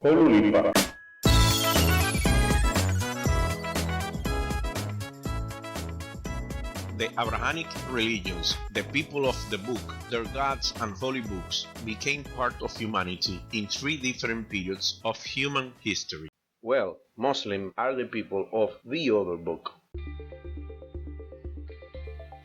JOLULIPA. The Abrahamic religions, the people of the book, their gods and holy books, became part of humanity in three different periods of human history. Well, Muslims are the people of the other book.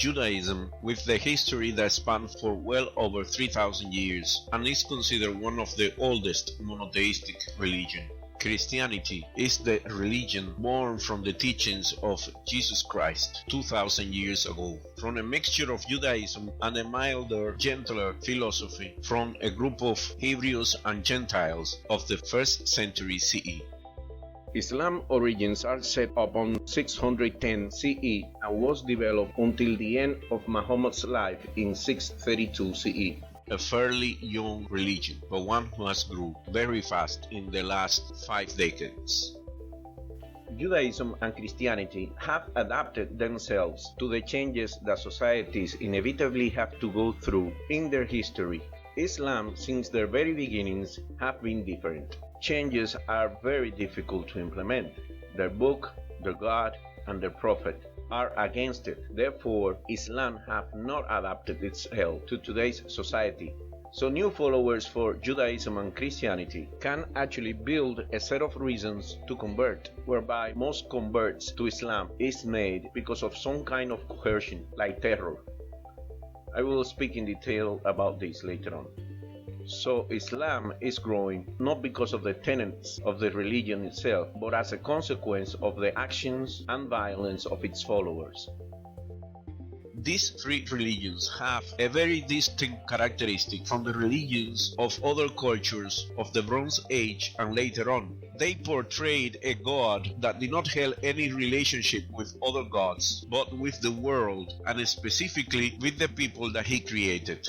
Judaism, with the history that spans for well over 3,000 years and is considered one of the oldest monotheistic religions. Christianity is the religion born from the teachings of Jesus Christ 2,000 years ago, from a mixture of Judaism and a milder, gentler philosophy from a group of Hebrews and Gentiles of the 1st century CE. Islam's origins are set upon 610 CE and was developed until the end of Muhammad's life in 632 CE. A fairly young religion, but one who has grew very fast in the last 5 decades. Judaism and Christianity have adapted themselves to the changes that societies inevitably have to go through in their history. Islam, since their very beginnings, have been different. Changes are very difficult to implement. Their book, their God, and their prophet are against it. Therefore, Islam have not adapted itself to today's society. So new followers for Judaism and Christianity can actually build a set of reasons to convert, whereby most converts to Islam is made because of some kind of coercion, like terror. I will speak in detail about this later on. So Islam is growing not because of the tenets of the religion itself, but as a consequence of the actions and violence of its followers. These three religions have a very distinct characteristic from the religions of other cultures of the Bronze Age and later on. They portrayed a God that did not have any relationship with other gods, but with the world and specifically with the people that he created.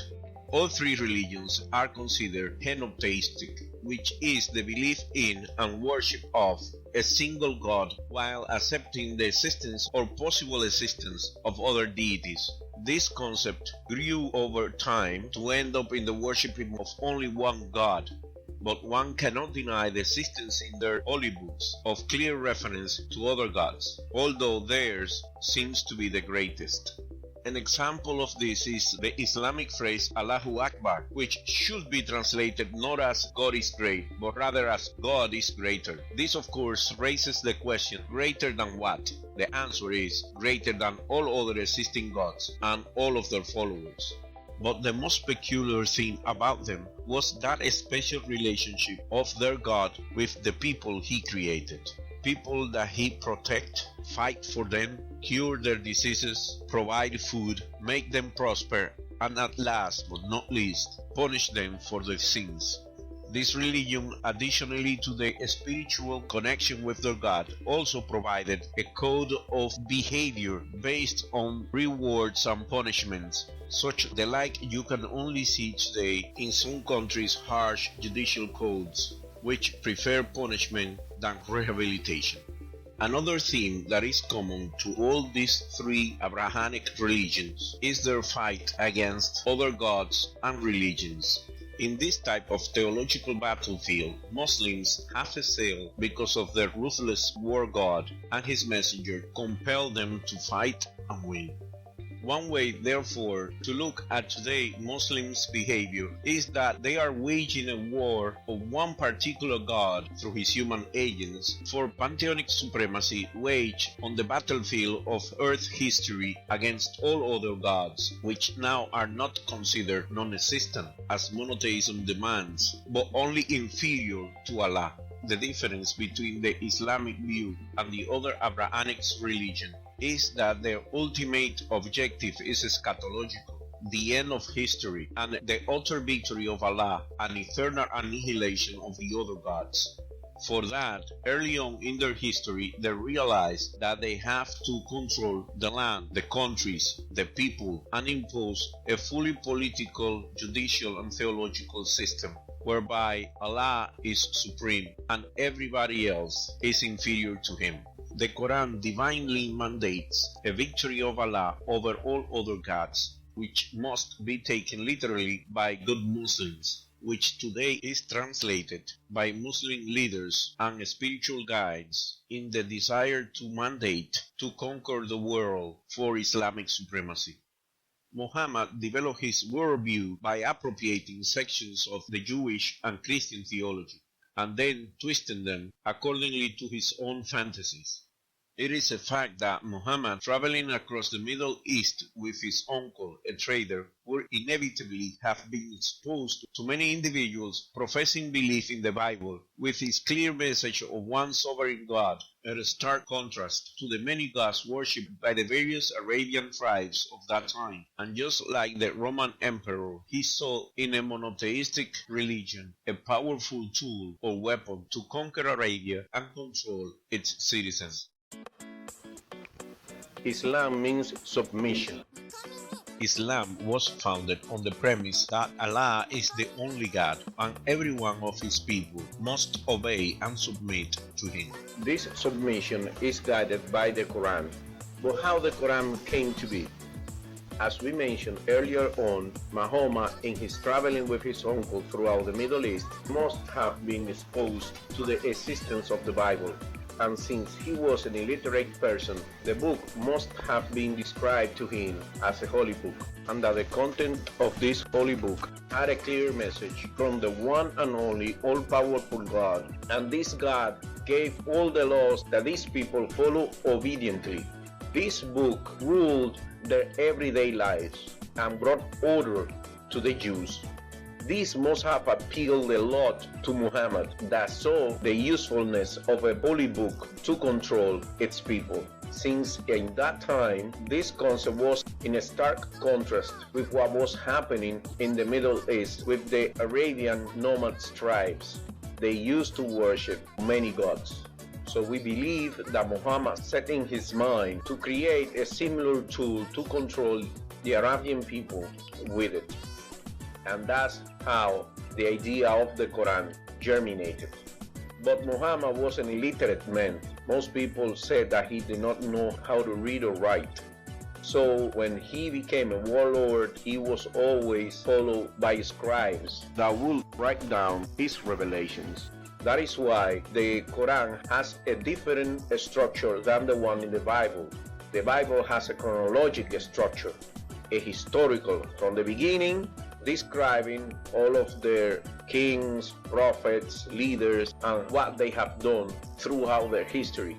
All three religions are considered henotheistic, which is the belief in and worship of a single God while accepting the existence or possible existence of other deities. This concept grew over time to end up in the worshiping of only one God, but one cannot deny the existence in their holy books of clear reference to other gods, although theirs seems to be the greatest. An example of this is the Islamic phrase Allahu Akbar, which should be translated not as God is great, but rather as God is greater. This of course raises the question, greater than what? The answer is greater than all other existing gods and all of their followers. But the most peculiar thing about them was that special relationship of their God with the people he created. People that he protect, fight for them, cure their diseases, provide food, make them prosper, and at last but not least, punish them for their sins. This religion, additionally to the spiritual connection with their God, also provided a code of behavior based on rewards and punishments, such the like you can only see today in some countries' harsh judicial codes, which prefer punishment than rehabilitation. Another theme that is common to all these three Abrahamic religions is their fight against other gods and religions. In this type of theological battlefield, Muslims have excelled because of their ruthless war god and his messenger compel them to fight and win. One way, therefore, to look at today Muslims' behavior is that they are waging a war of one particular god through his human agents for pantheonic supremacy waged on the battlefield of earth history against all other gods, which now are not considered non-existent as monotheism demands, but only inferior to Allah. The difference between the Islamic view and the other Abrahamic religion is that their ultimate objective is eschatological, the end of history, and the utter victory of Allah and eternal annihilation of the other gods. For that, early on in their history, they realized that they have to control the land, the countries, the people, and impose a fully political, judicial, and theological system whereby Allah is supreme and everybody else is inferior to him. The Quran divinely mandates a victory of Allah over all other gods, which must be taken literally by good Muslims. which today is translated by Muslim leaders and spiritual guides in the desire to mandate to conquer the world for Islamic supremacy. Muhammad developed his worldview by appropriating sections of the Jewish and Christian theology, and then twisting them accordingly to his own fantasies. It is a fact that Muhammad, traveling across the Middle East with his uncle, a trader, would inevitably have been exposed to many individuals professing belief in the Bible, with its clear message of one sovereign God, a stark contrast to the many gods worshipped by the various Arabian tribes of that time. And just like the Roman emperor, he saw in a monotheistic religion a powerful tool or weapon to conquer Arabia and control its citizens. Islam means submission. Islam was founded on the premise that Allah is the only God and every one of his people must obey and submit to him. This submission is guided by the Quran. But how the Quran came to be? As we mentioned earlier on, Muhammad, in his traveling with his uncle throughout the Middle East, must have been exposed to the existence of the Bible. And since he was an illiterate person, the book must have been described to him as a holy book, and that the content of this holy book had a clear message from the one and only all-powerful God. And this God gave all the laws that these people follow obediently. This book ruled their everyday lives and brought order to the Jews. This must have appealed a lot to Muhammad, that saw the usefulness of a holy book to control its people, since in that time this concept was in a stark contrast with what was happening in the Middle East with the Arabian nomad tribes. They used to worship many gods. So we believe that Muhammad set in his mind to create a similar tool to control the Arabian people with it. And that's how the idea of the Quran germinated. But Muhammad was an illiterate man. Most people said that he did not know how to read or write. So when he became a warlord, he was always followed by scribes that would write down his revelations. That is why the Quran has a different structure than the one in the Bible. The Bible has a chronological structure, a historical from the beginning, describing all of their kings, prophets, leaders, and what they have done throughout their history.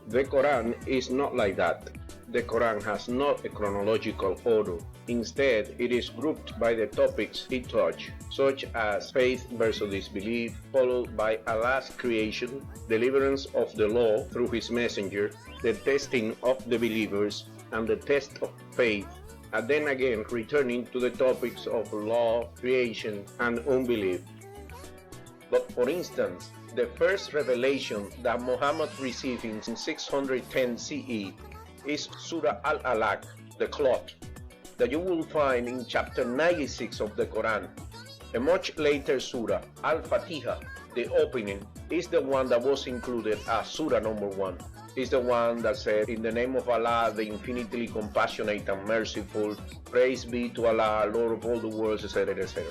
The Quran is not like that. The Quran has not a chronological order. Instead, it is grouped by the topics it touches, such as faith versus disbelief, followed by Allah's creation, deliverance of the law through his messenger, the testing of the believers, and the test of faith, and then again returning to the topics of law, creation, and unbelief. But for instance, the first revelation that Muhammad received in 610 CE is Surah Al-Alaq, the cloth, that you will find in chapter 96 of the Quran. A much later surah, Al-Fatiha, the opening, is the one that was included as surah number 1. Is the one that said, "In the name of Allah, the infinitely compassionate and merciful, praise be to Allah, Lord of all the worlds," etc., etc.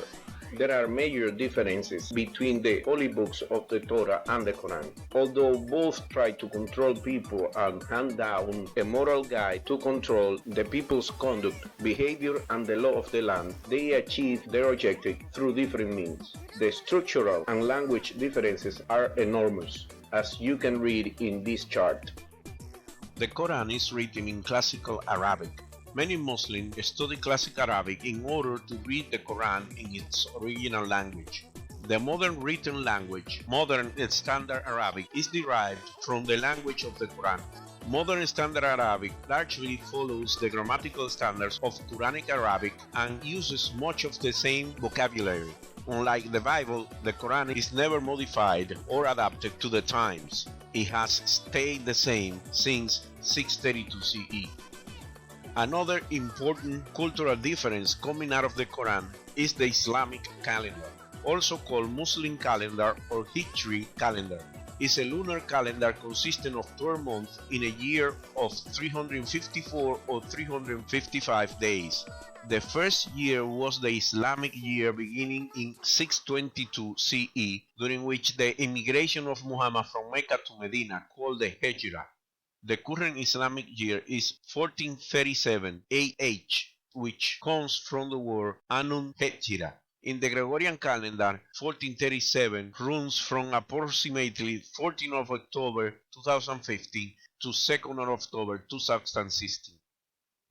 There are major differences between the holy books of the Torah and the Quran. Although both try to control people and hand down a moral guide to control the people's conduct, behavior, and the law of the land, they achieve their objective through different means. The structural and language differences are enormous, as you can read in this chart. The Quran is written in classical Arabic. Many Muslims study classic Arabic in order to read the Quran in its original language. The modern written language, modern Standard Arabic, is derived from the language of the Quran. Modern Standard Arabic largely follows the grammatical standards of Quranic Arabic and uses much of the same vocabulary. Unlike the Bible, the Quran is never modified or adapted to the times. It has stayed the same since 632 CE. Another important cultural difference coming out of the Quran is the Islamic calendar, also called Muslim calendar or Hijri calendar. It's a lunar calendar consisting of 12 months in a year of 354 or 355 days. The first year was the Islamic year beginning in 622 CE, during which the immigration of Muhammad from Mecca to Medina, called the Hijrah. The current Islamic year is 1437 AH, which comes from the word Anun Hijrah. In the Gregorian calendar, 1437 runs from approximately 14th of October 2015 to 2nd of October 2016.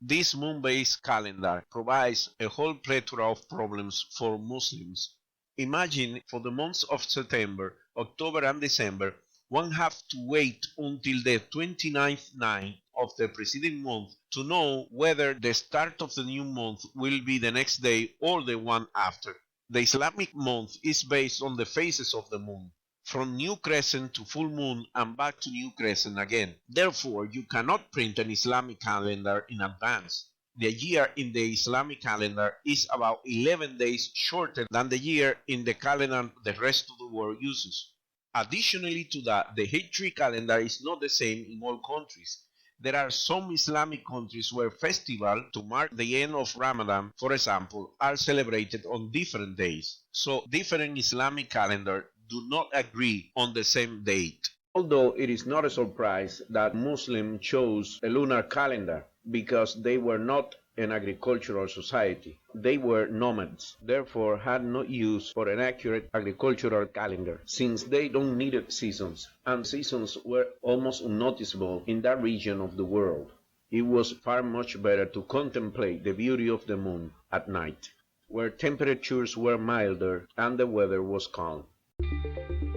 This moon-based calendar provides a whole plethora of problems for Muslims. Imagine for the months of September, October and December, one have to wait until the 29th night of the preceding month to know whether the start of the new month will be the next day or the one after. The Islamic month is based on the phases of the moon, from new crescent to full moon and back to new crescent again. Therefore, you cannot print an Islamic calendar in advance. The year in the Islamic calendar is about 11 days shorter than the year in the calendar the rest of the world uses. Additionally to that, the Hijri calendar is not the same in all countries. There are some Islamic countries where festivals to mark the end of Ramadan, for example, are celebrated on different days. So different Islamic calendars do not agree on the same date. Although it is not a surprise that Muslims chose a lunar calendar because they were not an agricultural society. They were nomads, therefore had no use for an accurate agricultural calendar, since they don't needed seasons, and seasons were almost unnoticeable in that region of the world. It was far much better to contemplate the beauty of the moon at night, where temperatures were milder and the weather was calm.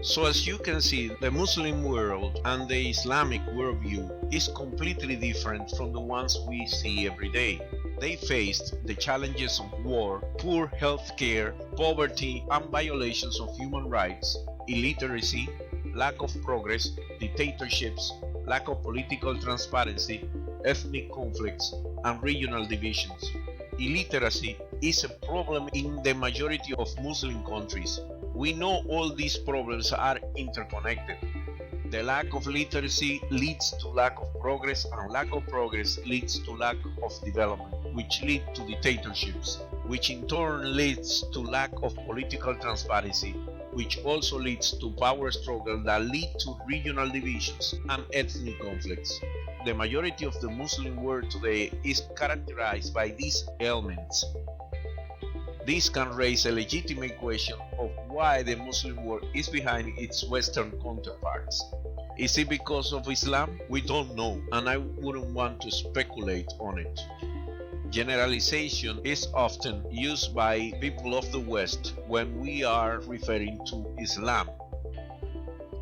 So as you can see, the Muslim world and the Islamic worldview is completely different from the ones we see every day. They faced the challenges of war, poor health care, poverty and violations of human rights, illiteracy, lack of progress, dictatorships, lack of political transparency, ethnic conflicts, and regional divisions. Illiteracy is a problem in the majority of Muslim countries. We know all these problems are interconnected. The lack of literacy leads to lack of progress, and lack of progress leads to lack of development, which lead to dictatorships, which in turn leads to lack of political transparency, which also leads to power struggles that lead to regional divisions and ethnic conflicts. The majority of the Muslim world today is characterized by these elements. This can raise a legitimate question of why the Muslim world is behind its Western counterparts. Is it because of Islam? We don't know, and I wouldn't want to speculate on it. Generalization is often used by people of the West when we are referring to Islam.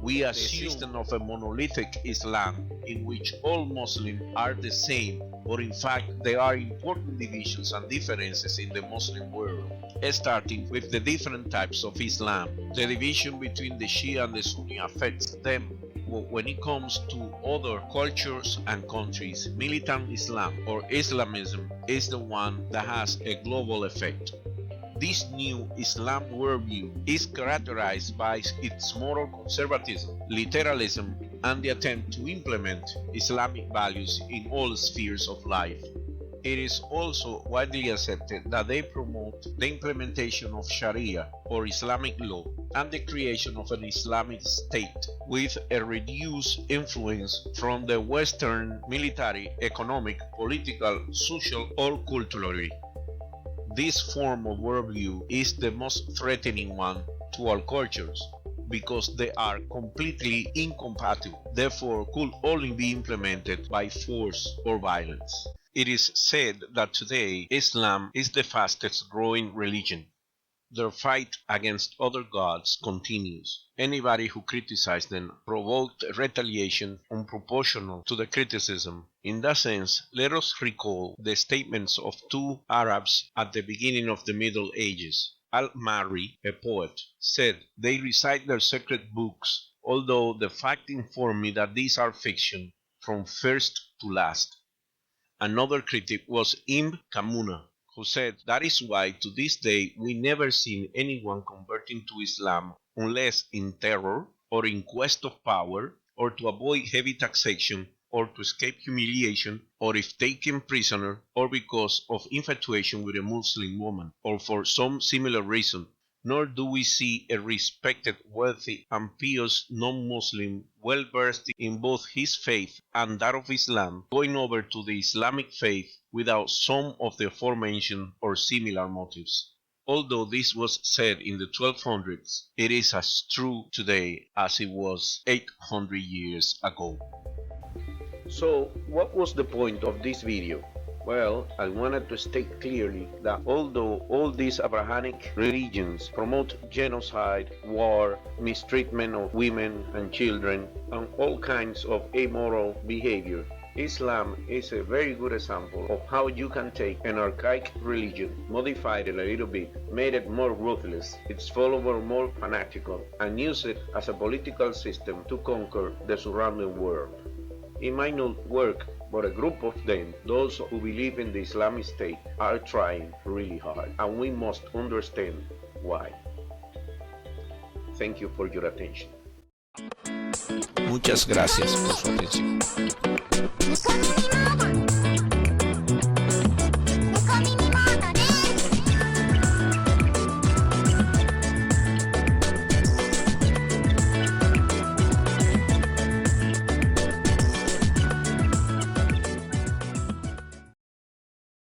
We assume of a monolithic Islam in which all Muslims are the same, but in fact there are important divisions and differences in the Muslim world, starting with the different types of Islam. The division between the Shia and the Sunni affects them. When it comes to other cultures and countries, militant Islam or Islamism is the one that has a global effect. This new Islam worldview is characterized by its moral conservatism, literalism, and the attempt to implement Islamic values in all spheres of life. It is also widely accepted that they promote the implementation of Sharia or Islamic law and the creation of an Islamic state with a reduced influence from the Western military, economic, political, social, or culturally. This form of worldview is the most threatening one to all cultures because they are completely incompatible, therefore could only be implemented by force or violence. It is said that today Islam is the fastest growing religion. Their fight against other gods continues. Anybody who criticizes them provoked retaliation unproportional to the criticism. In that sense, let us recall the statements of two Arabs at the beginning of the Middle Ages. Al-Marri, a poet, said they recite their sacred books, although the fact informed me that these are fiction from first to last. Another critic was Ibn Kamuna, who said that is why to this day we never seen anyone converting to Islam unless in terror or in quest of power or to avoid heavy taxation or to escape humiliation, or if taken prisoner, or because of infatuation with a Muslim woman, or for some similar reason. Nor do we see a respected, wealthy, and pious non-Muslim, well-versed in both his faith and that of Islam, going over to the Islamic faith without some of the aforementioned or similar motives. Although this was said in the 1200s, it is as true today as it was 800 years ago. So, what was the point of this video? Well, I wanted to state clearly that although all these Abrahamic religions promote genocide, war, mistreatment of women and children, and all kinds of amoral behavior, Islam is a very good example of how you can take an archaic religion, modify it a little bit, made it more ruthless, its follower more fanatical, and use it as a political system to conquer the surrounding world. It might not work, but a group of them, those who believe in the Islamic State, are trying really hard, and we must understand why. Thank you for your attention. Muchas gracias por su atención.